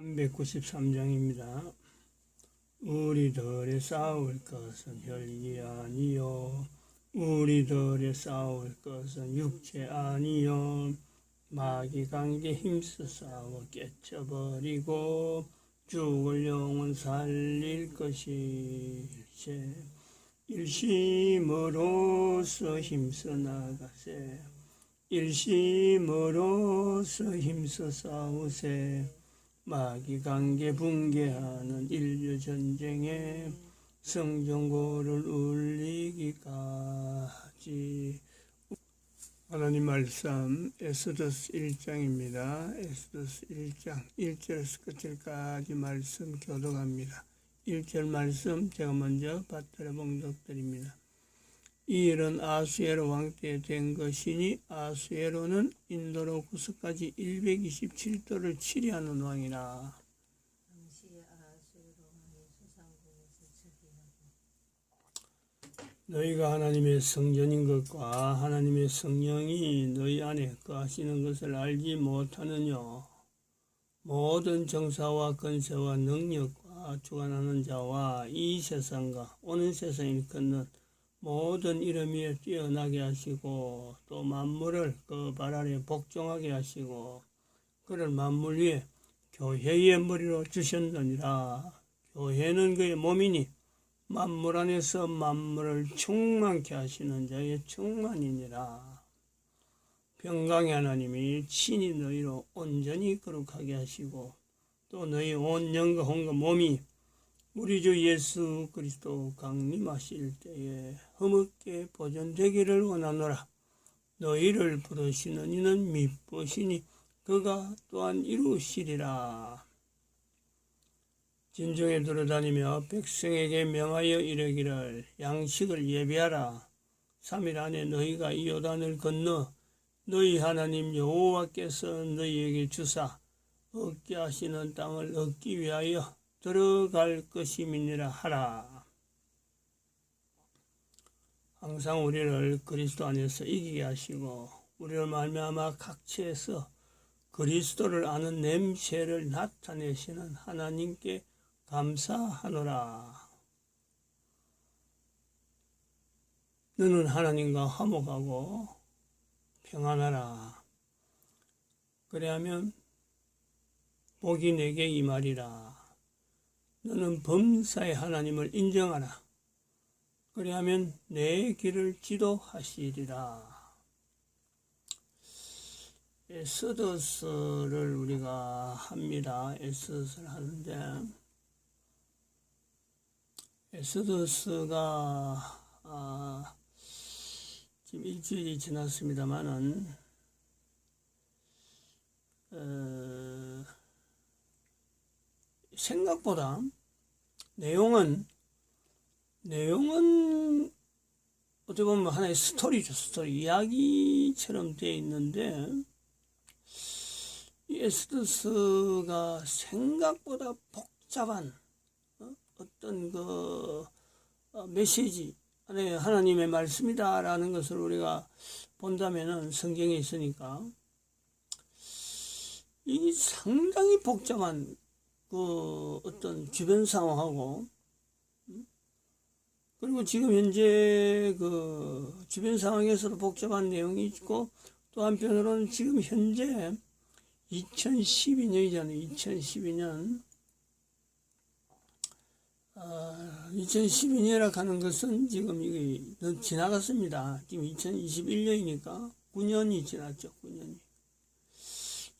393장입니다. 우리들의 싸울 것은 혈기 아니요 우리들의 싸울 것은 육체 아니요 마귀 관계 힘써 싸워 깨쳐버리고 죽을 영혼 살릴 것이세. 일심으로써 힘써 나가세. 일심으로써 힘써 싸우세. 마귀 관계 붕괴하는 인류 전쟁에 성전고를 울리기까지. 하나님 말씀 에스더스 1장입니다. 에스더스 1장 1절에서 끝까지 말씀 교독합니다. 1절 말씀 제가 먼저 받들어 봉독드립니다. 이 일은 아수에로 왕 때 된 것이니 아수에로는 인도로 구스까지 127도를 치리하는 왕이라. 당시에 아수에로 왕이 수상궁에서 즉위하고 너희가 하나님의 성전인 것과 하나님의 성령이 너희 안에 거하시는 것을 알지 못하느냐. 모든 정사와 권세와 능력과 주관하는 자와 이 세상과 오는 세상을 일컫는 모든 이름 위에 뛰어나게 하시고 또 만물을 그 발 아래 복종하게 하시고 그를 만물 위에 교회의 머리로 주셨느니라. 교회는 그의 몸이니 만물 안에서 만물을 충만케 하시는 자의 충만이니라. 평강의 하나님이 친히 너희로 온전히 거룩하게 하시고 또 너희 온 영과 혼과 몸이 우리 주 예수 그리스도 강림하실 때에 흠없게 보존되기를 원하노라. 너희를 부르시는 이는 미쁘시니 그가 또한 이루시리라. 진중에 돌아다니며 백성에게 명하여 이르기를 양식을 예비하라. 3일 안에 너희가 이 요단을 건너 너희 하나님 여호와께서 너희에게 주사 얻게 하시는 땅을 얻기 위하여 들어갈 것임이니라 하라. 항상 우리를 그리스도 안에서 이기게 하시고 우리를 말미암아 각처에서 그리스도를 아는 냄새를 나타내시는 하나님께 감사하노라. 너는 하나님과 화목하고 평안하라. 그래야면 복이 내게 임하리라. 너는 범사의 하나님을 인정하라. 그리하면 내 길을 지도하시리라. 에스더스를 우리가 합니다. 에스더스를 하는데 에스더스가 지금 일주일이 지났습니다만은 생각보다 내용은 어떻게 보면 하나의 스토리죠. 스토리 이야기처럼 되어 있는데 이 에스더스가 생각보다 복잡한 어떤 그 메시지 안에 하나님의 말씀이다라는 것을 우리가 본다면은 성경에 있으니까 이 상당히 복잡한 그 어떤 주변 상황하고 그리고 지금 현재 그 주변 상황에서도 복잡한 내용이 있고 또 한편으로는 지금 현재 2012년이잖아요. 2012년이라 하는 것은 지금 이게 지나갔습니다. 지금 2021년이니까 9년이 지났죠. 9년이.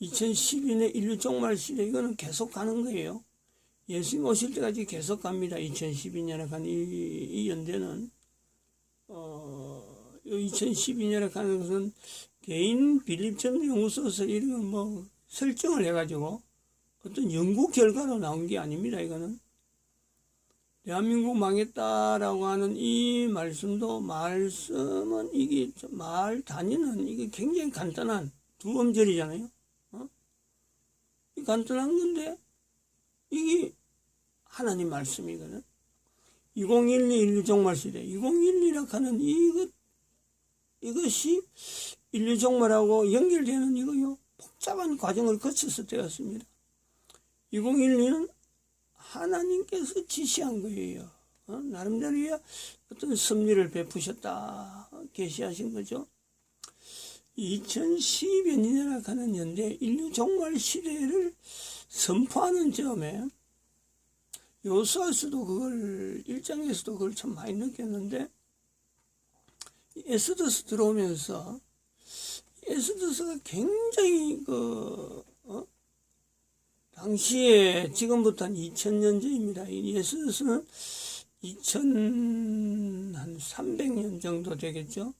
2012년 인류 종말 시대 이거는 계속 가는 거예요. 예수님 오실 때까지 계속 갑니다. 2012년에 간 이 연대는 2012년에 가는 것은 개인 빌립전 연구소에서 이런 뭐 설정을 해가지고 어떤 연구 결과로 나온 게 아닙니다. 이거는 대한민국 망했다라고 하는 이 말씀은 이게 말 단위는 이게 굉장히 간단한 두 음절이잖아요. 간단한 건데 이게 하나님 말씀이거든. 2012 인류 종말 시대 2012라 하는 이것이 인류 종말하고 연결되는 이거요 복잡한 과정을 거쳐서 되었습니다. 2012는 하나님께서 지시한 거예요. 나름대로의 어떤 섭리를 베푸셨다 계시하신 거죠. 2010여 년이라 하는 연대 인류 종말 시대를 선포하는 점에 요수아서도 그걸 1장에서도 그걸 참 많이 느꼈는데, 에스더스 들어오면서 에스더스가 굉장히 당시에 지금부터 한 2000년 전입니다. 이 에스더스는 2300년 정도 되겠죠.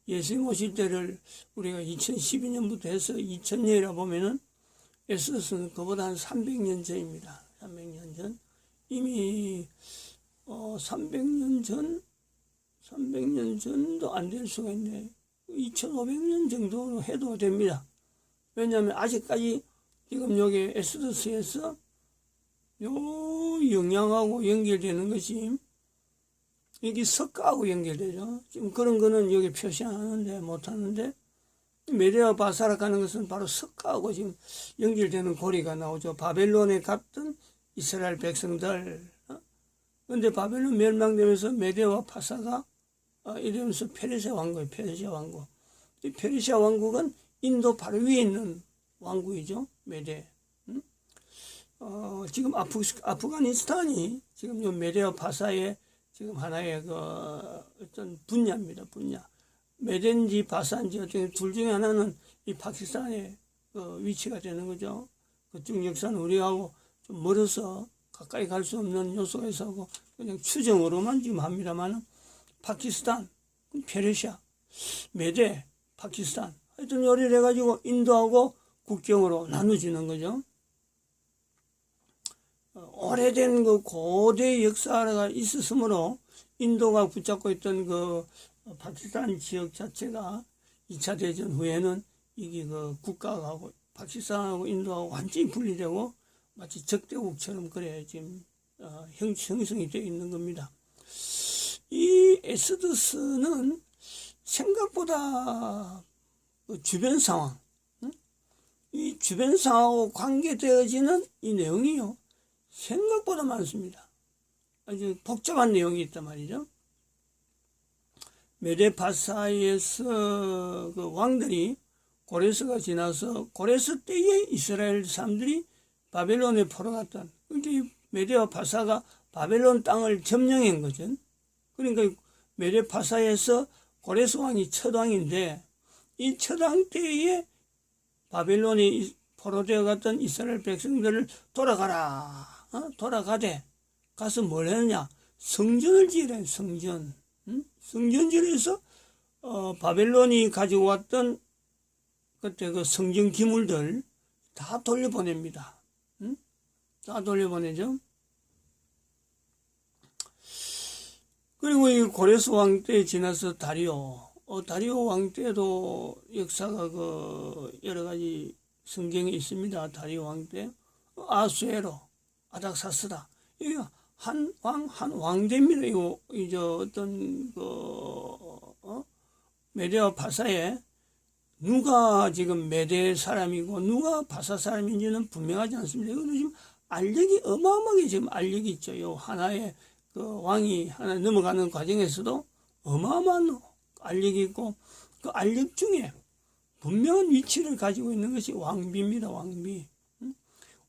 예수님 오실 때를 우리가 2012년부터 해서 2000년이라 보면은 에스더스는 그보다 한 300년 전입니다. 300년 전. 이미 300년 전도 안 될 수가 있네. 2500년 정도 해도 됩니다. 왜냐하면 아직까지 지금 여기 에스더스에서 요 영양하고 연결되는 것이 여기 석가하고 연결되죠. 지금 그런 거는 여기 표시 안 하는데, 못 하는데, 메대와 바사락 하는 것은 바로 석가하고 지금 연결되는 고리가 나오죠. 바벨론에 갔던 이스라엘 백성들. 근데 바벨론 멸망되면서 메대와 바사가 이러면서 페르시아 왕국이에요. 페르시아 왕국. 이 페르시아 왕국은 인도 바로 위에 있는 왕국이죠. 메대. 지금 아프가니스탄이 지금 요 메대와 바사의 지금 하나의 어떤 분야입니다. 분야. 메대인지 바사인지 어떤 둘 중에 하나는 이 파키스탄의 위치가 되는 거죠. 그쪽 역사는 우리하고 좀 멀어서 가까이 갈 수 없는 요소가 있어서 그냥 추정으로만 지금 합니다만, 파키스탄, 페르시아, 메대, 파키스탄, 하여튼 요리를 해가지고 인도하고 국경으로 나눠지는 거죠. 오래된 그 고대 역사가 있었으므로 인도가 붙잡고 있던 그 파키스탄 지역 자체가 2차 대전 후에는 이게 그 국가하고 파키스탄하고 인도하고 완전히 분리되고 마치 적대국처럼 그래 지금 형성이 되어 있는 겁니다. 이 에스더스는 생각보다 그 주변 상황, 이 주변 상황하고 관계되어지는 이 내용이요, 생각보다 많습니다. 아주 복잡한 내용이 있단 말이죠. 메데바사에서 그 왕들이 고레스가 지나서 고레스 때에 이스라엘 사람들이 바벨론에 포로갔던, 그러니까 메데와 바사가 바벨론 땅을 점령한 거죠. 그러니까 메데바사에서 고레스 왕이 첫 왕인데, 이 첫 왕 때에 바벨론에 포로되어 갔던 이스라엘 백성들을 돌아가라, 돌아가되 가서 뭘 했느냐, 성전을 지으래. 성전. 성전지에서 바벨론이 가지고 왔던 그때 그 성전 기물들 다 돌려보냅니다. 다 돌려보내죠. 그리고 이 고레스 왕 때 지나서 다리오 왕 때도 역사가 그 여러 가지 성경에 있습니다. 다리오 왕 때 아수에로, 아닥사스다. 이게 한 왕대입니다. 이거 이제 어떤 메대와 바사에 누가 지금 메대 사람이고 누가 바사 사람인지는 분명하지 않습니다. 이거는 지금 알력이 어마어마하게 지금 알력이 있죠. 요 하나의 그 왕이 하나 넘어가는 과정에서도 어마어마한 알력이 있고, 그 알력 중에 분명한 위치를 가지고 있는 것이 왕비입니다. 왕비.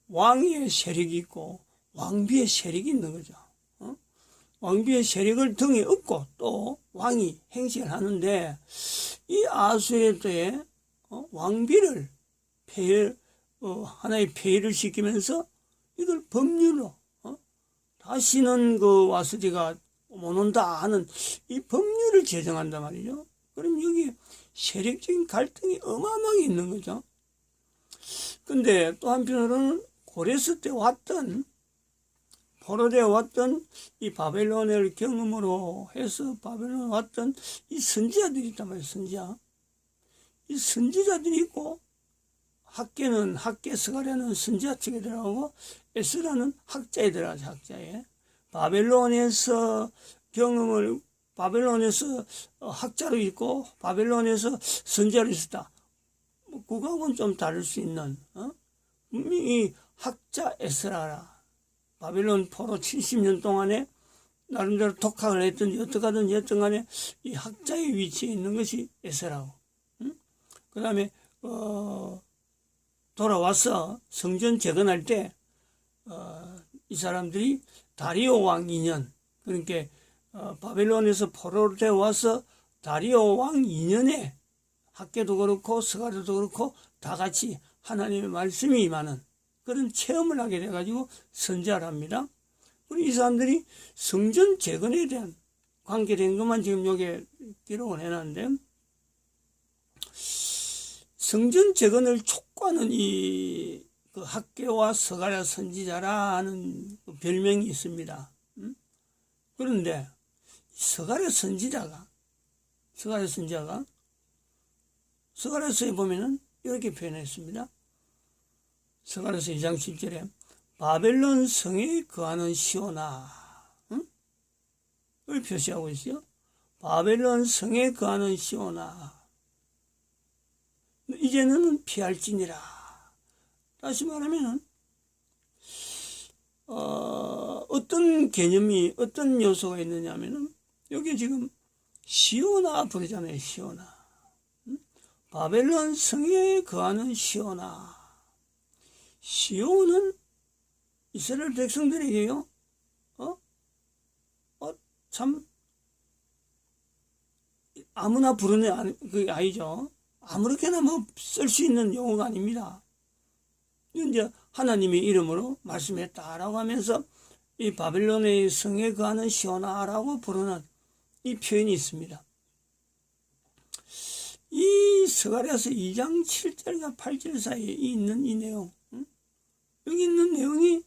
왕위의 세력이 있고 왕비의 세력이 있는 거죠. 왕비의 세력을 등에 업고 또 왕이 행식을 하는데, 이 아수에 때에 왕비를 하나의 폐위를 시키면서 이걸 법률로 다시는 그 와스디가 못 온다 하는 이 법률을 제정한단 말이죠. 그럼 여기 세력적인 갈등이 어마어마하게 있는 거죠. 근데 또 한편으로는 고레스 때 포로되어 왔던 이 바벨론을 경험으로 해서 바벨론에 왔던 이 선지자들이 있단 말이에요. 선지자. 이 선지자들이 있고, 학계는 학계스가랴는 선지자 측에 들어가고 에스라는 학자에 들어가죠. 학자에. 바벨론에서 학자로 있고 바벨론에서 선지자로 있었다. 그거하고는 좀 다를 수 있는, 이 학자 에스라라. 바벨론 포로 70년 동안에 나름대로 독학을 했든지 어떡하든지 했던 간에 이 학자의 위치에 있는 것이 에스라고. 그 다음에 돌아와서 성전 재건할 때 이 사람들이 다리오 왕 2년, 그러니까 바벨론에서 포로로 되어 와서 다리오 왕 2년에 학계도 그렇고 스가랴도 그렇고 다 같이 하나님의 말씀이 임하는 그런 체험을 하게 돼가지고 선지자를 합니다. 그리고 이 사람들이 성전 재건에 대한 관계된 것만 지금 여기에 기록을 해놨는데, 성전 재건을 촉구하는 그 학계와 스가랴 선지자라는 그 별명이 있습니다. 그런데 스가랴 선지자가 스가랴서에 보면은 이렇게 표현했습니다. 스가랴서 2장 10절에 바벨론 성에 거하는 시온아, 을 표시하고 있어요. 바벨론 성에 거하는 시온아, 이제는 피할지니라. 다시 말하면 어떤 개념이, 어떤 요소가 있느냐 하면은 여기 지금 시온아 부르잖아요. 시온아. 바벨론 성에 거하는 시온아. 시온은 이스라엘 백성들에게요, 참 아무나 부르는 그 아이죠. 아무렇게나 뭐 쓸 수 있는 용어가 아닙니다. 이제 하나님의 이름으로 말씀했다라고 하면서 이 바벨론의 성에 거하는 시온아라고 부르는 이 표현이 있습니다. 이 스가랴서 2장 7절과 8절 사이에 있는 이 내용, 여기 있는 내용이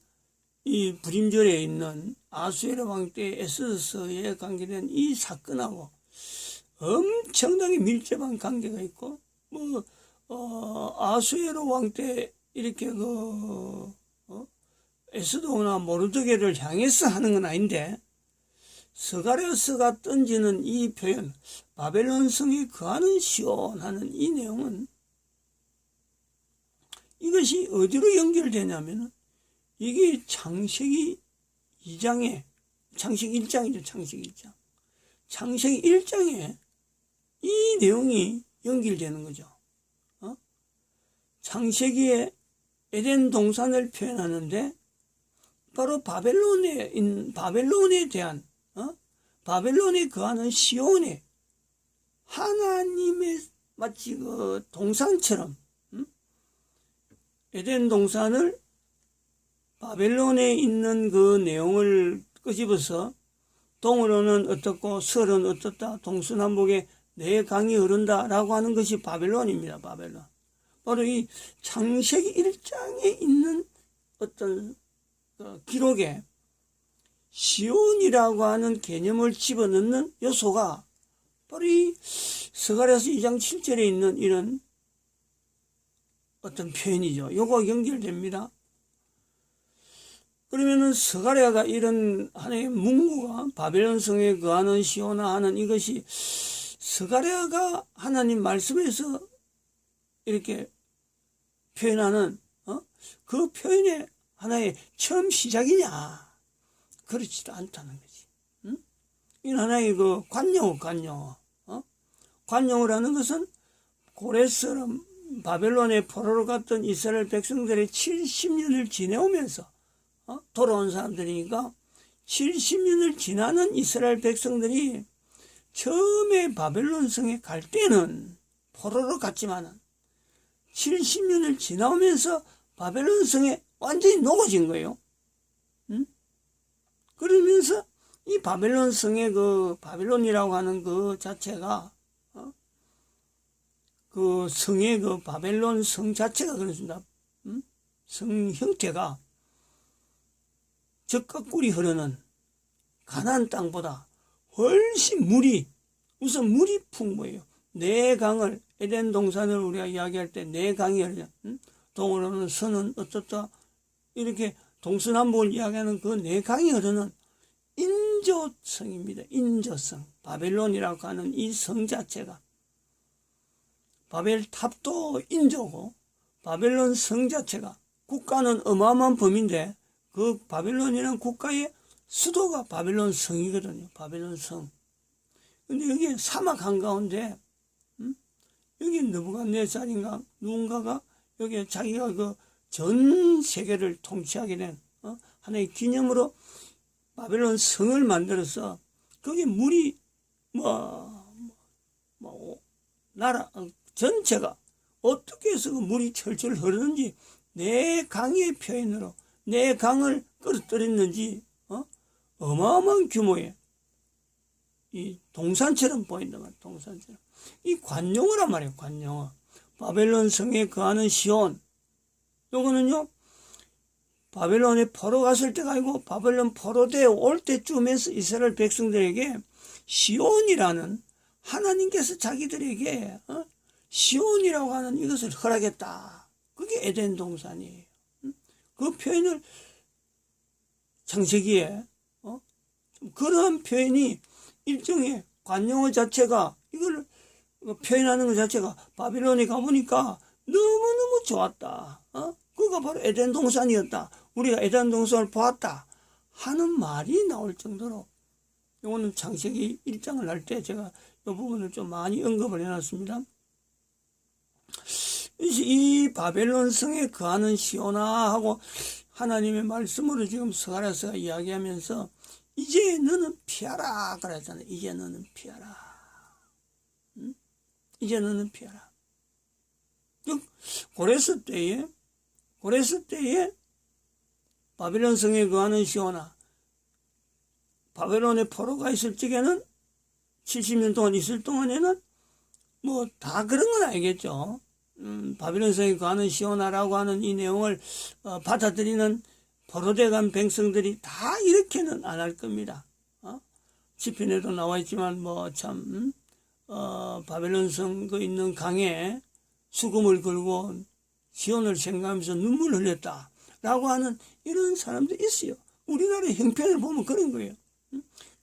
이 불임절에 있는 아수에로 왕 때 에스더서에 관계된 이 사건하고 엄청나게 밀접한 관계가 있고, 아수에로 왕 때 이렇게 에스더나 모르드게를 향해서 하는 건 아닌데, 스가랴서가 던지는 이 표현, 바벨론 성에 거하는 시온하는 이 내용은 이것이 어디로 연결되냐면은 이게 창세기 2장에, 창세기 1장이죠. 창세기 1장. 창세기 1장에 이 내용이 연결되는 거죠. 창세기에 에덴 동산을 표현하는데 바로 바벨론에 대한, 바벨론에 거하는 시온에 하나님의 마치 그 동산처럼, 에덴 동산을 바벨론에 있는 그 내용을 끄집어서 동으로는 어떻고 서는 어떻다, 동서남북에 네 강이 흐른다라고 하는 것이 바벨론입니다. 바벨론. 바로 이 창세기 1장에 있는 어떤 기록에 시온이라고 하는 개념을 집어넣는 요소가 바로 이 스가랴서 2장 7절에 있는 이런 어떤 표현이죠. 요거 연결됩니다. 그러면은 스가랴가 이런 하나의 문구가 바벨론 성에 거하는 시온아 하는 이것이 스가랴가 하나님 말씀에서 이렇게 표현하는 그 표현의 하나의 처음 시작이냐? 그렇지도 않다는 거지. 이건 하나의 그 관용어. 관용어라는 것은 고레스럼 바벨론의 포로로 갔던 이스라엘 백성들의 70년을 지내오면서 돌아온 사람들이니까 70년을 지나는 이스라엘 백성들이 처음에 바벨론 성에 갈 때는 포로로 갔지만은 70년을 지나오면서 바벨론 성에 완전히 녹아진 거예요. 그러면서 이 바벨론 성의 그 바벨론이라고 하는 그 자체가 그 성의 그 바벨론 성 자체가 그렇습니다. 성 형태가 젖과 꿀이 흐르는 가나안 땅보다 훨씬 우선 물이 풍부해요. 네 강을, 에덴 동산을 우리가 이야기할 때 네 강이 흐르죠. 동으로는 서는 어떻다, 이렇게 동서남북을 이야기하는 그 네 강이 흐르는 인조성입니다. 인조성. 바벨론이라고 하는 이 성 자체가, 바벨탑도 인조고 바벨론 성 자체가 국가는 어마어마한 범인데 그 바벨론이라는 국가의 수도가 바벨론 성이거든요. 바벨론 성. 근데 여기 사막 한가운데 여기 느부갓네살인가 누군가가 여기 자기가 그 전 세계를 통치하게 된 하나의 기념으로 바벨론 성을 만들어서 거기 물이 나라 전체가 어떻게 해서 그 물이 철철 흐르는지 내 강의 표현으로 내 강을 끌어들였는지 어마어마한 규모의 이 동산처럼 보인단 말이에요. 동산처럼. 이 관용어란 말이에요. 관용어. 바벨론 성에 거하는 시온. 요거는요, 바벨론에 포로 갔을 때가 아니고 바벨론 포로되어 올 때쯤에서 이스라엘 백성들에게 시온이라는 하나님께서 자기들에게 시온이라고 하는 이것을 허락했다. 그게 에덴 동산이에요. 그 표현을 창세기에 그러한 표현이 일종의 관용어 자체가 이걸 표현하는 것 자체가 바빌론에 가보니까 너무너무 좋았다. 그가 바로 에덴 동산이었다. 우리가 에덴 동산을 보았다 하는 말이 나올 정도로 이거는 창세기 1장을 할 때 제가 이 부분을 좀 많이 언급을 해놨습니다. 이 바벨론 성에 거하는 시온아 하고 하나님의 말씀으로 지금 스가랴서가 이야기하면서 이제 너는 피하라 그랬잖아요. 이제 너는 피하라. 이제 너는 피하라. 고레스 때에 바벨론 성에 거하는 시온아, 바벨론에 포로가 있을 적에는 70년 동안 있을 동안에는 뭐 다 그런 건 아니겠죠. 바벨론 성에 거하는 시온아라고 하는 이 내용을 받아들이는 포로돼 간 백성들이 다 이렇게는 안 할 겁니다. 시편에도 나와 있지만 바벨론 성 그 있는 강에 수금을 걸고 시온을 생각하면서 눈물을 흘렸다 라고 하는 이런 사람도 있어요. 우리나라의 형편을 보면 그런 거예요.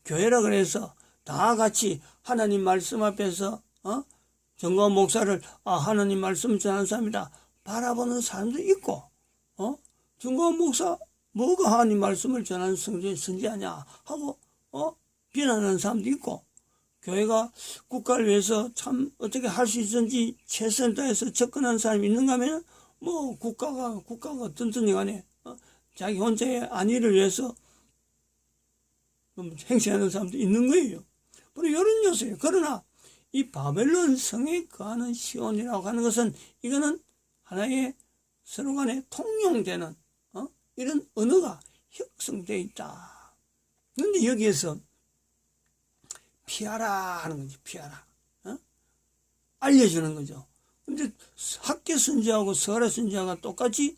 교회라 그래서 다 같이 하나님 말씀 앞에서 정광 목사를 하나님 말씀 전하는 사람이다 바라보는 사람도 있고 정광 목사 뭐가 하나님 말씀을 전하는 선지자냐 하고 비난하는 사람도 있고, 교회가 국가를 위해서 참 어떻게 할 수 있는지 최선을 다해서 접근하는 사람이 있는가 하면 뭐 국가가 어떤지 간에 자기 혼자의 안위를 위해서 행세하는 사람도 있는 거예요. 바로 이런 요소예요. 그러나 이 바벨론 성에 거하는 시온이라고 하는 것은 이거는 하나의 서로 간에 통용되는 이런 언어가 형성되어 있다. 그런데 여기에서 피하라 하는 거지. 피하라. 알려주는 거죠. 근데 학계 선지하고 스가랴 선지자가 똑같이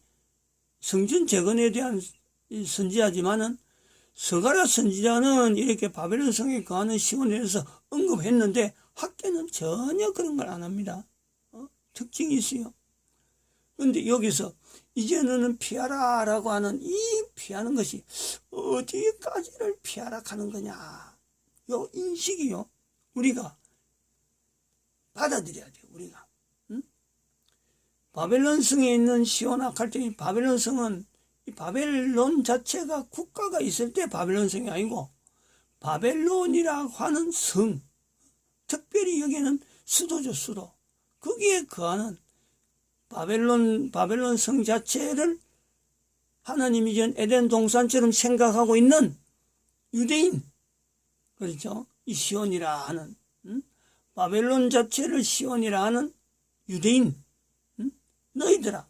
성전 재건에 대한 선지자지만은 스가랴 선지자는 이렇게 바벨론 성에 거하는 시온에 대해서 언급했는데 학계는 전혀 그런 걸 안 합니다. 특징이 있어요. 그런데 여기서 이제 너는 피하라 라고 하는 이 피하는 것이 어디까지를 피하라 하는 거냐. 요 인식이요. 우리가 받아들여야 돼요. 우리가. 바벨론 성에 있는 시온아 할 때 바벨론 성은 이 바벨론 자체가 국가가 있을 때 바벨론 성이 아니고 바벨론이라고 하는 성, 특별히 여기는 수도죠. 수도. 거기에 거하는 바벨론 성 자체를 하나님이 전 에덴 동산처럼 생각하고 있는 유대인, 그렇죠? 이 시온이라 하는 바벨론 자체를 시온이라 하는 유대인, 너희들아,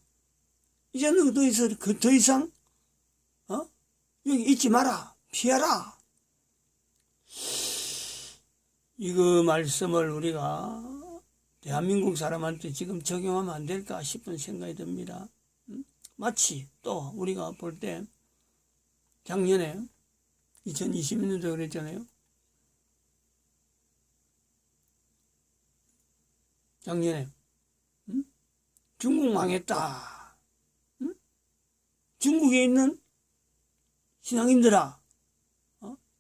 이제 너희들 더 이상 여기 있지 마라, 피하라. 이거 말씀을 우리가 대한민국 사람한테 지금 적용하면 안 될까 싶은 생각이 듭니다. 마치 또 우리가 볼 때 작년에 2020년도 그랬잖아요. 작년에 중국 망했다. 중국에 있는 신앙인들아,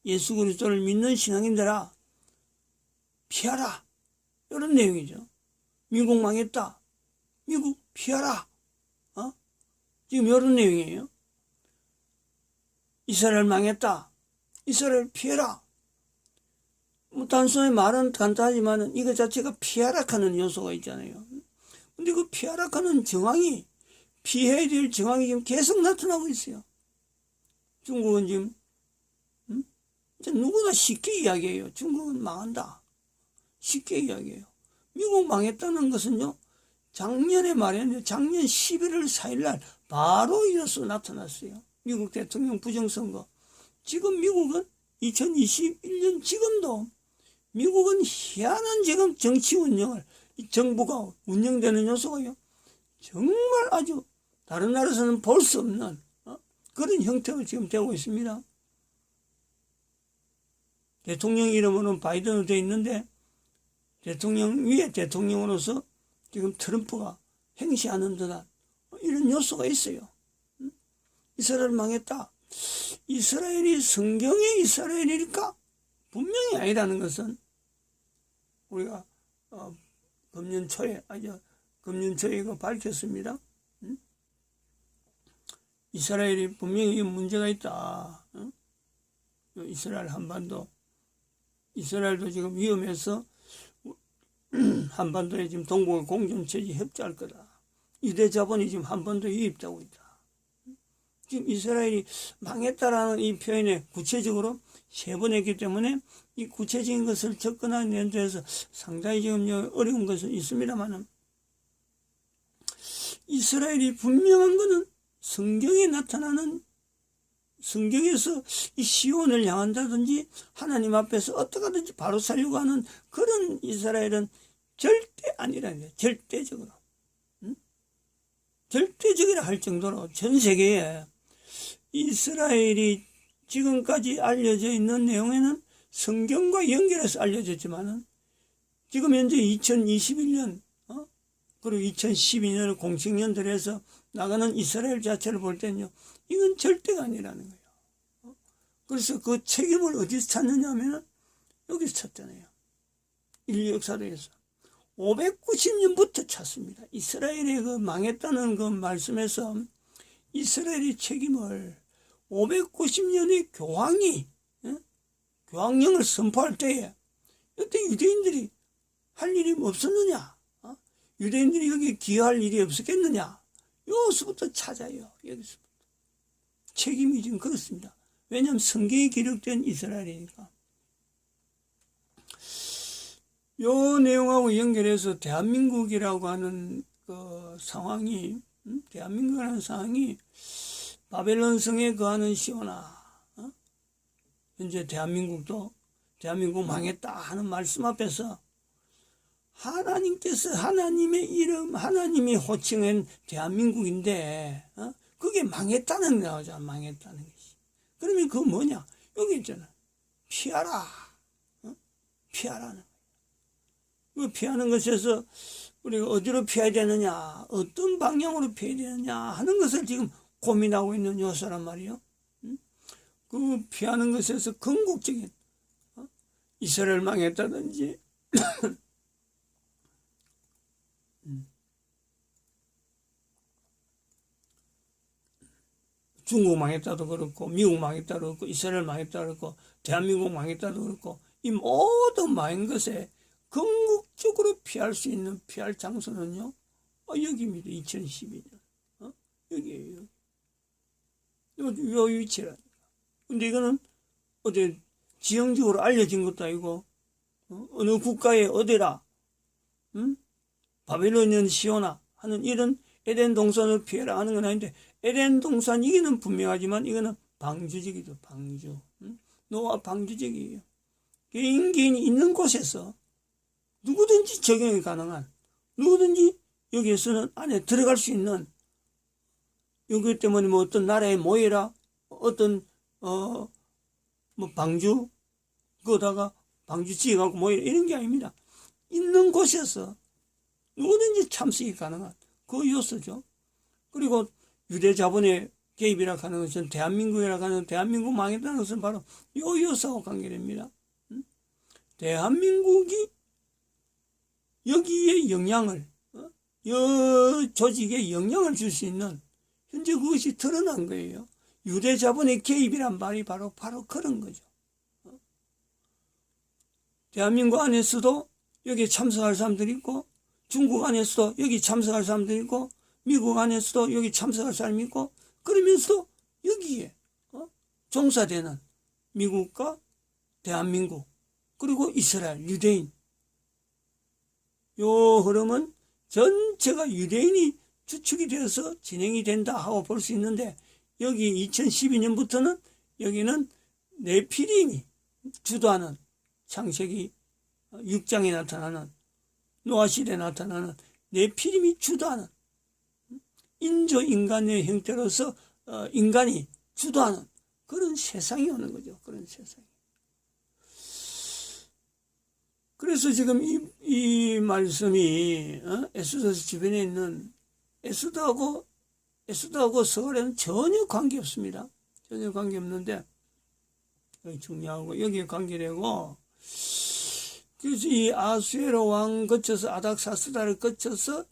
예수 그리스도를 믿는 신앙인들아, 피하라. 이런 내용이죠. 미국 망했다. 미국 피하라. 지금 이런 내용이에요. 이스라엘 망했다. 이스라엘 피해라. 뭐 단순히 말은 간단하지만 이거 자체가 피하라 하는 요소가 있잖아요. 근데 그 피하라 하는 정황이, 피해야 될 정황이 지금 계속 나타나고 있어요. 중국은 지금 이제 누구나 쉽게 이야기해요. 중국은 망한다. 쉽게 이야기해요. 미국 망했다는 것은요, 작년에 말했는데 작년 11월 4일 날 바로 이어서 나타났어요. 미국 대통령 부정선거. 지금 미국은 2021년 지금도 미국은 희한한 지금 정치 운영을, 이 정부가 운영되는 요소가요, 정말 아주 다른 나라에서는 볼 수 없는 그런 형태가 지금 되고 있습니다. 대통령 이름으로는 바이든으로 되어 있는데 대통령 위에 대통령으로서 지금 트럼프가 행시하는 듯한 이런 요소가 있어요. 이스라엘 망했다. 이스라엘이 성경의 이스라엘일까? 분명히 아니라는 것은 우리가 금년 초에 이거 밝혔습니다. 이스라엘이 분명히 문제가 있다. 이스라엘 한반도, 이스라엘도 지금 위험해서 한반도에 지금 동북아 공동체제 협조할 거다. 유대 자본이 지금 한반도에 유입되고 있다. 지금 이스라엘이 망했다라는 이 표현에 구체적으로 세 번 했기 때문에 이 구체적인 것을 접근하는 데서 상당히 지금 어려운 것은 있습니다만, 이스라엘이 분명한 것은 성경에 나타나는, 성경에서 이 시온을 향한다든지 하나님 앞에서 어떻게 하든지 바로 살려고 하는 그런 이스라엘은 절대 아니라는 거예요. 절대적으로. 절대적이라 할 정도로 전 세계에 이스라엘이 지금까지 알려져 있는 내용에는 성경과 연결해서 알려졌지만은 지금 현재 2021년 그리고 2012년을 공식년들에서 나가는 이스라엘 자체를 볼 때는요, 이건 절대가 아니라는 거예요. 그래서 그 책임을 어디서 찾느냐 하면은 여기서 찾잖아요. 인류 역사도에서 590년부터 찾습니다. 이스라엘이 그 망했다는 그 말씀에서 이스라엘의 책임을 590년의 교황이 교황령을 선포할 때에 이때 유대인들이 할 일이 없었느냐? 유대인들이 여기 기여할 일이 없었겠느냐? 여기서부터 찾아요. 여기서부터. 책임이 지금 그렇습니다. 왜냐하면 성경에 기록된 이스라엘이니까. 요 내용하고 연결해서 대한민국이라고 하는 그 상황이, 대한민국이라는 상황이 바벨론 성에 거하는 시온아, 현재 대한민국 망했다 하는 말씀 앞에서 하나님께서 하나님의 이름, 하나님이 호칭한 대한민국인데, 그게 망했다는 거잖아, 망했다는 것이. 그러면 그거 뭐냐? 여기 있잖아. 피하라. 피하라는 거예요. 피하는 것에서 우리가 어디로 피해야 되느냐, 어떤 방향으로 피해야 되느냐 하는 것을 지금 고민하고 있는 요소란 말이요. 그 피하는 것에서 궁극적인, 이스라엘 망했다든지, 중국 망했다도 그렇고, 미국 망했다도 그렇고, 이스라엘 망했다도 그렇고, 대한민국 망했다도 그렇고, 이 모든 망한 것에 궁극적으로 피할 수 있는 피할 장소는요, 여기입니다. 2012년. 여기에요. 요 위치라니까. 근데 이거는 어디 지형적으로 알려진 것도 아니고, 어느 국가의 어디라, 바벨로니안 시오나 하는 이런 에덴 동산을 피해라 하는 건 아닌데, 에덴 동산 이기는 분명하지만 이거는 방주적이죠. 방주. 노아 방주적이에요. 개인이 있는 곳에서 누구든지 적용이 가능한, 누구든지 여기에서는 안에 들어갈 수 있는, 여기 때문에 뭐 어떤 나라에 모여라, 어떤 뭐 방주 그거다가 방주 지어갖고 모여라 이런 게 아닙니다. 있는 곳에서 누구든지 참석이 가능한 그 요소죠. 그리고 유대 자본의 개입이라 하는 것은 대한민국이라 하는, 대한민국 망했다는 것은 바로 요 요소하고 관계됩니다. 대한민국이 여기에 영향을, 요 조직에 영향을 줄 수 있는 현재 그것이 드러난 거예요. 유대 자본의 개입이란 말이 바로 그런 거죠. 대한민국 안에서도 여기에 참석할 사람들이 있고, 중국 안에서도 여기 참석할 사람들이 있고, 미국 안에서도 여기 참석할 사람이 있고, 그러면서도 여기에 종사되는 미국과 대한민국, 그리고 이스라엘, 유대인, 요 흐름은 전체가 유대인이 주축이 되어서 진행이 된다 하고 볼 수 있는데, 여기 2012년부터는 여기는 네피림이 주도하는, 창세기 6장에 나타나는, 노아시대에 나타나는 네피림이 주도하는, 인조 인간의 형태로서 인간이 주도하는 그런 세상이 오는 거죠. 그런 세상이. 그래서 지금 이 말씀이 에스더서 주변에 있는 에스더하고 서울에는 전혀 관계없습니다. 전혀 관계없는데 여기 중요하고 여기에 관계되고, 그래서 이 아수에로 왕 거쳐서 아닥사스다를 거쳐서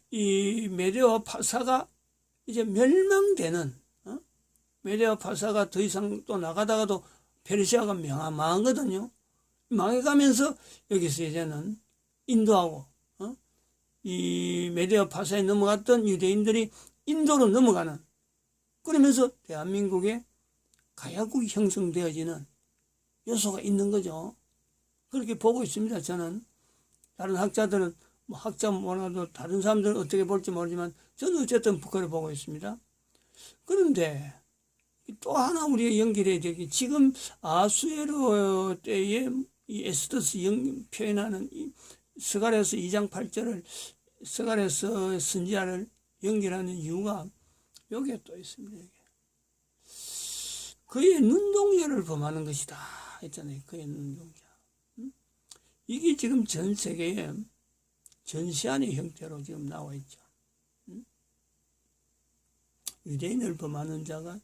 이 메대와 파사가 이제 멸망되는, 메대와 파사가 더 이상 또 나가다가도 페르시아가 망하거든요. 망해가면서 여기서 이제는 인도하고 이 메대와 파사에 넘어갔던 유대인들이 인도로 넘어가는, 그러면서 대한민국에 가야국이 형성되어지는 요소가 있는 거죠. 그렇게 보고 있습니다. 저는 다른 학자들은 학자 몰라도 다른 사람들은 어떻게 볼지 모르지만 저는 어쨌든 그걸 보고 있습니다. 그런데 또 하나 우리가 연결해야 되기, 지금 아수에로 때의 이 에스더스 표현하는 이 스가랴서 2장 8절을 스가랴서 선지자를 연결하는 이유가 여기에 또 있습니다. 여기. 그의 눈동자를 범하는 것이다 했잖아요. 그의 눈동자. 이게 지금 전 세계에 전시안의 형태로 지금 나와 있죠. 유대인을 범하는 자가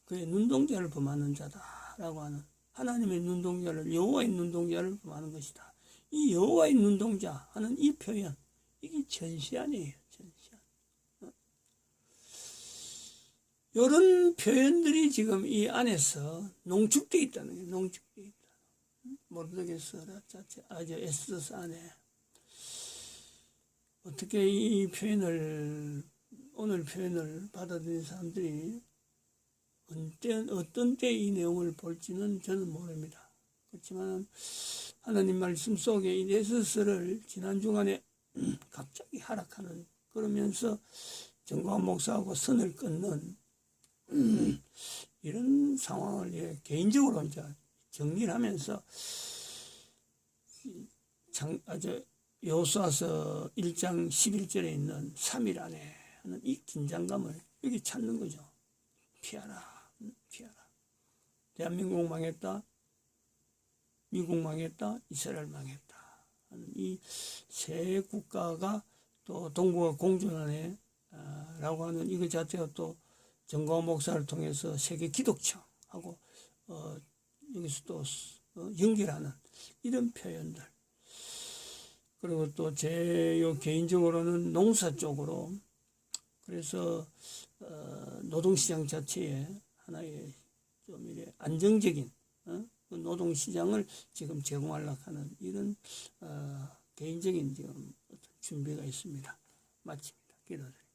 그의 눈동자를 범하는 자다라고 하는, 하나님의 눈동자를, 여호와의 눈동자를 범하는 것이다. 이 여호와의 눈동자 하는 이 표현, 이게 전시안이에요. 전시안. 이런 표현들이 지금 이 안에서 농축되어 있다는 거예요. 농축되어 있다. 모르겠어라 자체 아주 에스더스 안에 어떻게 이 표현을, 오늘 표현을 받아들인 사람들이 어떤 때 이 내용을 볼지는 저는 모릅니다. 그렇지만 하나님 말씀 속에 이 에스더스를 지난 주간에 갑자기 하락하는, 그러면서 정광 목사하고 선을 끊는 이런 상황을 개인적으로 이제 정리를 하면서 여호수아서 1장 11절에 있는 3일 안에 하는 이 긴장감을 여기 찾는 거죠. 피하라, 피하라. 대한민국 망했다, 미국 망했다, 이스라엘 망했다 하는 이 세 국가가 또 동북아 공존하네 라고 하는 이거 자체가 또 정광 목사를 통해서 세계 기독청하고 여기서 또 연결하는 이런 표현들, 그리고 또 제 개인적으로는 농사 쪽으로, 그래서 노동시장 자체에 하나의 좀 이래 안정적인 그 노동시장을 지금 제공하려고 하는 이런 개인적인 지금 준비가 있습니다. 마칩니다. 기도드립니다.